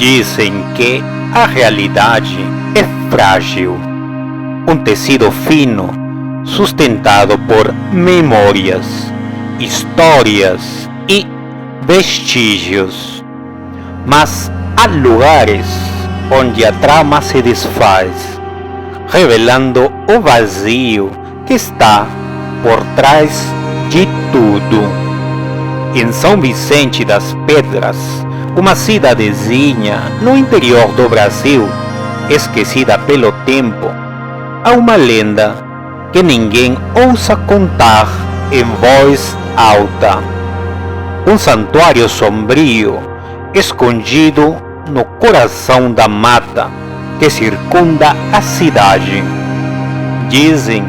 Dizem que a realidade é frágil, um tecido fino sustentado por memórias, histórias e vestígios. Mas há lugares onde a trama se desfaz, revelando o vazio que está por trás de tudo. Em São Vicente das Pedras, uma cidadezinha no interior do Brasil, esquecida pelo tempo, há uma lenda que ninguém ousa contar em voz alta. Um santuário sombrio, escondido no coração da mata que circunda a cidade. Dizem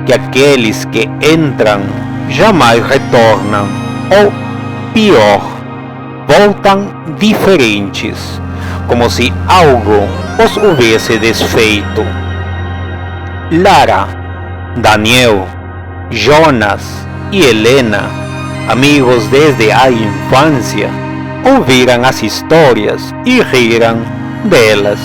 que aqueles que entram jamais retornam, ou pior, voltam diferentes, como se algo os houvesse desfeito. Lara, Daniel, Jonas e Helena, amigos desde a infância, ouviram as histórias e riram delas.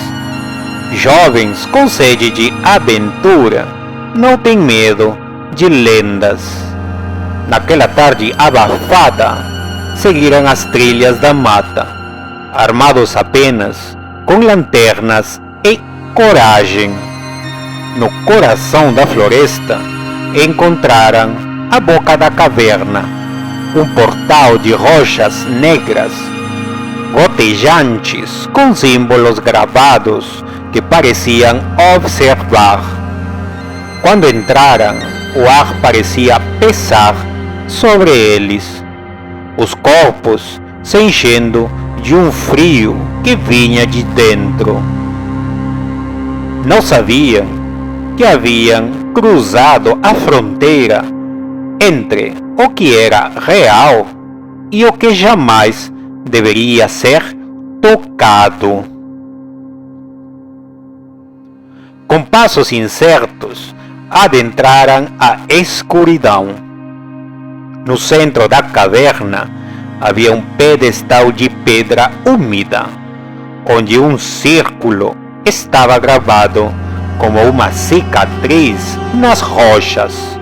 Jovens com sede de aventura não têm medo de lendas. Naquela tarde abafada, seguiram as trilhas da mata, armados apenas com lanternas e coragem. No coração da floresta, encontraram a boca da caverna, um portal de rochas negras, gotejantes com símbolos gravados que pareciam observar. Quando entraram, o ar parecia pesar sobre eles, os corpos se enchendo de um frio que vinha de dentro. Não sabiam que haviam cruzado a fronteira entre o que era real e o que jamais deveria ser tocado. Com passos incertos, adentraram a escuridão. No centro da caverna havia um pedestal de pedra úmida, onde um círculo estava gravado como uma cicatriz nas rochas.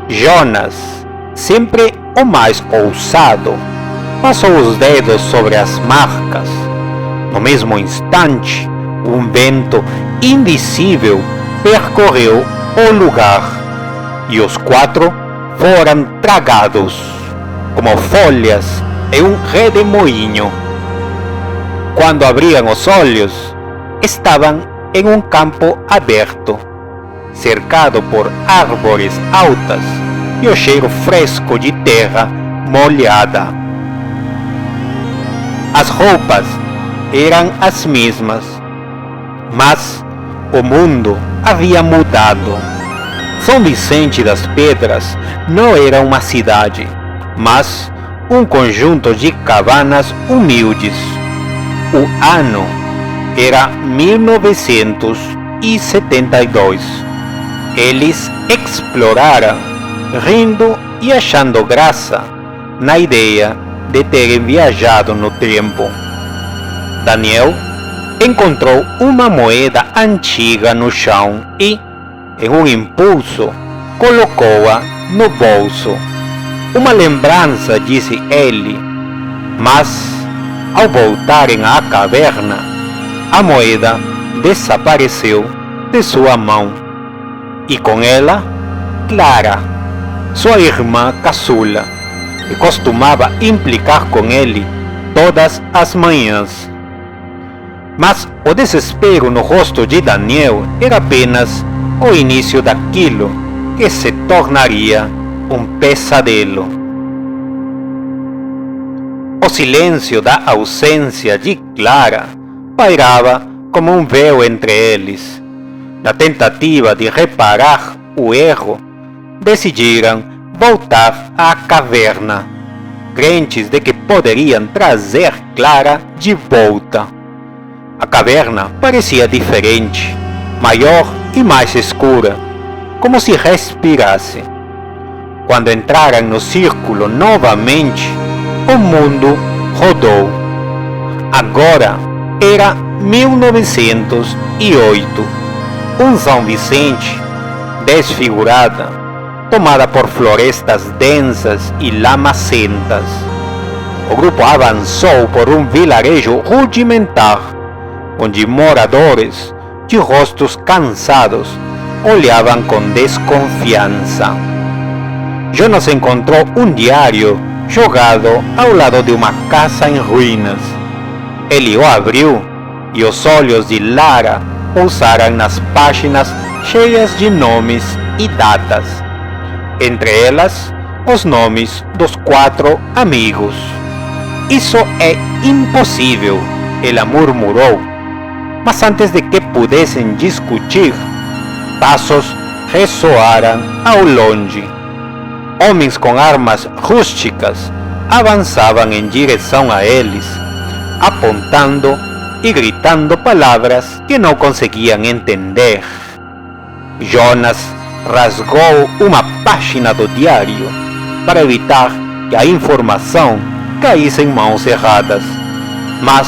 Jonas, sempre o mais ousado, passou os dedos sobre as marcas. No mesmo instante, um vento invisível percorreu o lugar e os quatro foram tragados como folhas em um redemoinho. Quando abriam os olhos, estavam em um campo aberto, cercado por árvores altas e o cheiro fresco de terra molhada. As roupas eram as mesmas, mas o mundo havia mudado. São Vicente das Pedras não era uma cidade, mas um conjunto de cabanas humildes. O ano era 1972. Eles exploraram, rindo e achando graça na ideia de terem viajado no tempo. Daniel encontrou uma moeda antiga no chão e, em um impulso, colocou-a no bolso. Uma lembrança, disse ele, mas, ao voltarem à caverna, a moeda desapareceu de sua mão. E com ela, Clara, sua irmã caçula, que costumava implicar com ele todas as manhãs. Mas o desespero no rosto de Daniel era apenas o início daquilo que se tornaria um pesadelo. O silêncio da ausência de Clara pairava como um véu entre eles. Na tentativa de reparar o erro, decidiram voltar à caverna, crentes de que poderiam trazer Clara de volta. A caverna parecia diferente, maior e mais escura, como se respirasse. Quando entraram no círculo novamente, o mundo rodou. Agora Era 1908. São Vicente, desfigurada, tomada por florestas densas e lamacentas. O grupo avançou por vilarejo rudimentar, onde moradores, de rostos cansados, olhavam com desconfiança. Jonas encontrou diário jogado ao lado de uma casa em ruínas. Ele o abriu e os olhos de Lara pousaram nas páginas cheias de nomes e datas. Entre elas, os nomes dos 4 amigos. Isso é impossível, ela murmurou. Mas antes de que pudessem discutir, passos ressoaram ao longe. Homens com armas rústicas avançavam em direção a eles, apontando e gritando palavras que não conseguiam entender. Jonas rasgou uma página do diário para evitar que a informação caísse em mãos erradas. Mas,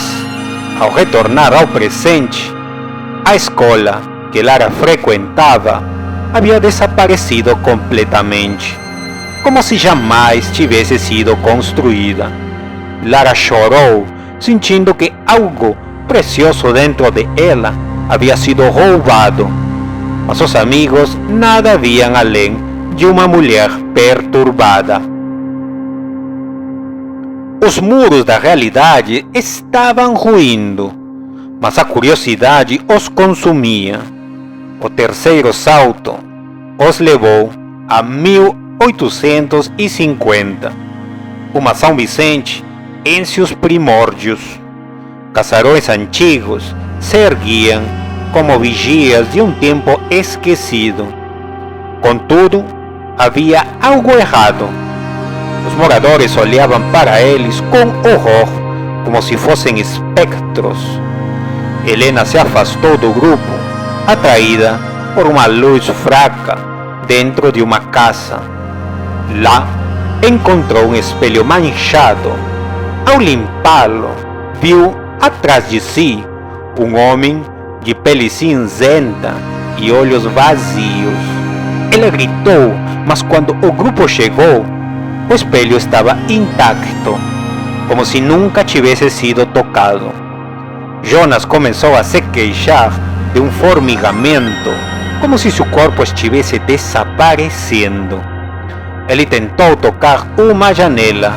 ao retornar ao presente, a escola que Lara frequentava havia desaparecido completamente, como se jamais tivesse sido construída. Lara chorou, sentindo que algo precioso dentro de ela havia sido roubado. Mas os amigos nada viam além de uma mulher perturbada. Os muros da realidade estavam ruindo, mas a curiosidade os consumia. O terceiro salto os levou a 1850, uma São Vicente em seus primórdios. Casarões antigos se erguiam como vigias de um tempo esquecido. Contudo, havia algo errado. Os moradores olhavam para eles com horror, como se fossem espectros. Helena se afastou do grupo, atraída por uma luz fraca dentro de uma casa. Lá, encontrou um espelho manchado. Ao limpá-lo, viu atrás de si um homem de pele cinzenta e olhos vazios. Ela gritou, mas quando o grupo chegou, o espelho estava intacto, como se nunca tivesse sido tocado. Jonas começou a se queixar de um formigamento, como se seu corpo estivesse desaparecendo. Ele tentou tocar uma janela,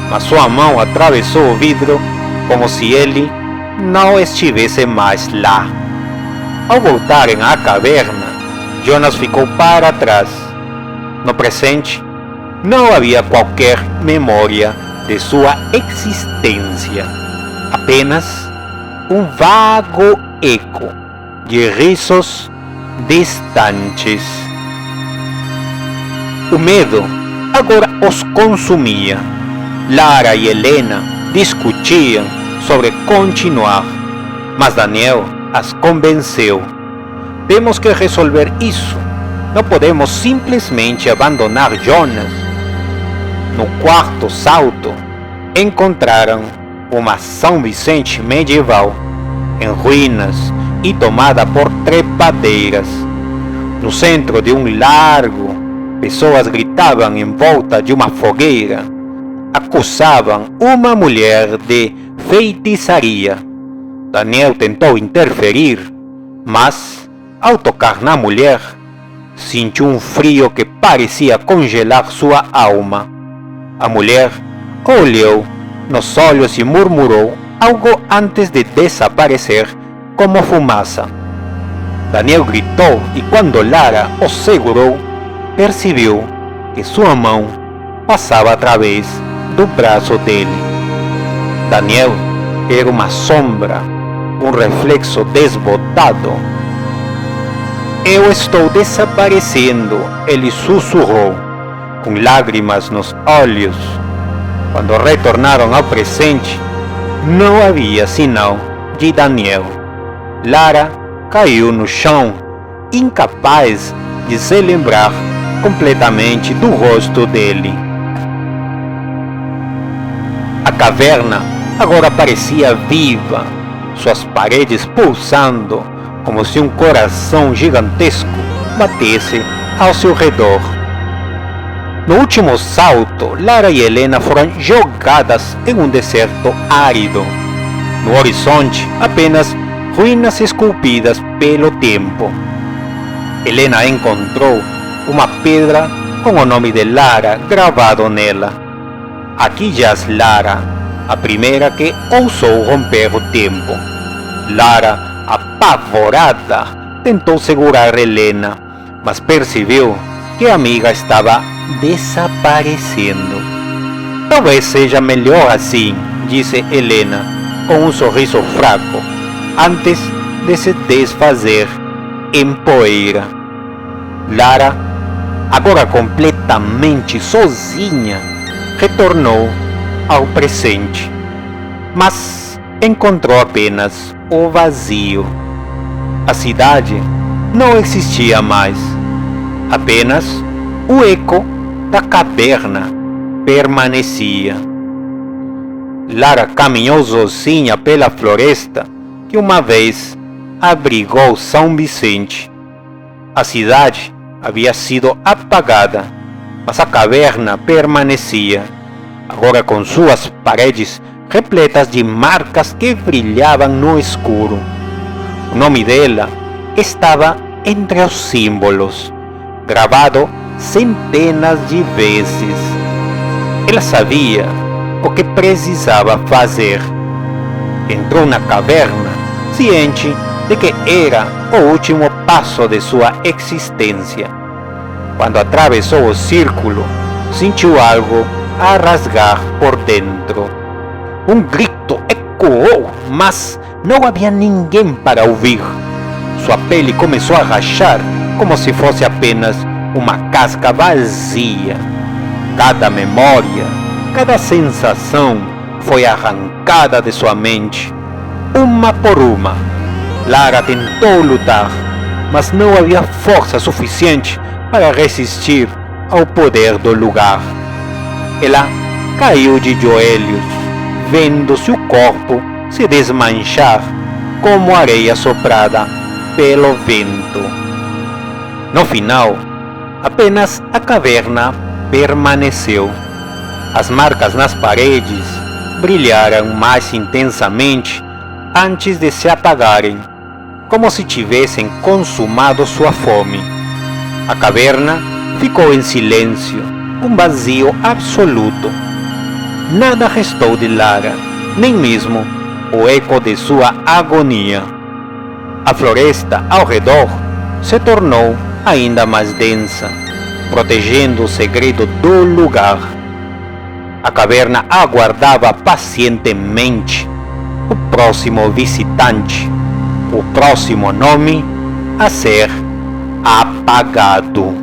mas sua mão atravessou o vidro como se ele não estivesse mais lá. Ao voltarem à caverna, Jonas ficou para trás. No presente, não havia qualquer memória de sua existência, apenas um vago eco de risos distantes. O medo agora os consumia. Lara e Helena discutiam sobre continuar, mas Daniel as convenceu. Temos que resolver isso. Não podemos simplesmente abandonar Jonas. No quarto salto, encontraram uma São Vicente medieval, em ruínas e tomada por trepadeiras. No centro de um largo, pessoas gritavam em volta de uma fogueira. Acusavam uma mulher de feitiçaria. Daniel tentou interferir, mas, ao tocar na mulher, sentiu um frio que parecia congelar sua alma. A mulher olhou nos olhos e murmurou algo antes de desaparecer como fumaça. Daniel gritou e quando Lara o segurou, percebeu que sua mão passava através do braço dele. Daniel era uma sombra, um reflexo desbotado. Eu estou desaparecendo, ele sussurrou, com lágrimas nos olhos. Quando retornaram ao presente, não havia sinal de Daniel. Lara caiu no chão, incapaz de se lembrar completamente do rosto dele. A caverna agora parecia viva. suas paredes pulsando como se um coração gigantesco batesse ao seu redor. No último salto, Lara e Helena foram jogadas em um deserto árido. No horizonte, apenas ruínas esculpidas pelo tempo. Helena encontrou uma pedra com o nome de Lara gravado nela. Aqui jaz Lara, a primeira que ousou romper o tempo. Lara, apavorada, tentou segurar Helena, mas percebeu que a amiga estava desaparecendo. Talvez seja melhor assim, disse Helena, com um sorriso fraco, antes de se desfazer em poeira. Lara, agora completamente sozinha, retornou ao presente, mas encontrou apenas o vazio. A cidade não existia mais, apenas o eco da caverna permanecia. Lara caminhou sozinha pela floresta que uma vez abrigou São Vicente. A cidade havia sido apagada, mas a caverna permanecia, agora com suas paredes repletas de marcas que brilhavam no escuro. O nome dela estava entre os símbolos, gravado centenas de vezes. Ela sabia o que precisava fazer. Entrou na caverna, ciente de que era o último passo de sua existência. Quando atravessou o círculo, sentiu algo a rasgar por dentro. Um grito ecoou, mas não havia ninguém para ouvir. Sua pele começou a rachar como se fosse apenas uma casca vazia. Cada memória, cada sensação foi arrancada de sua mente, uma por uma. Lara tentou lutar, mas não havia força suficiente para resistir ao poder do lugar. Ela caiu de joelhos, vendo seu corpo se desmanchar como areia soprada pelo vento. No final, apenas a caverna permaneceu. As marcas nas paredes brilharam mais intensamente antes de se apagarem, como se tivessem consumado sua fome. A caverna ficou em silêncio, um vazio absoluto. Nada restou de Lara, nem mesmo o eco de sua agonia. A floresta ao redor se tornou ainda mais densa, protegendo o segredo do lugar. A caverna aguardava pacientemente o próximo visitante, o próximo nome a ser apagado.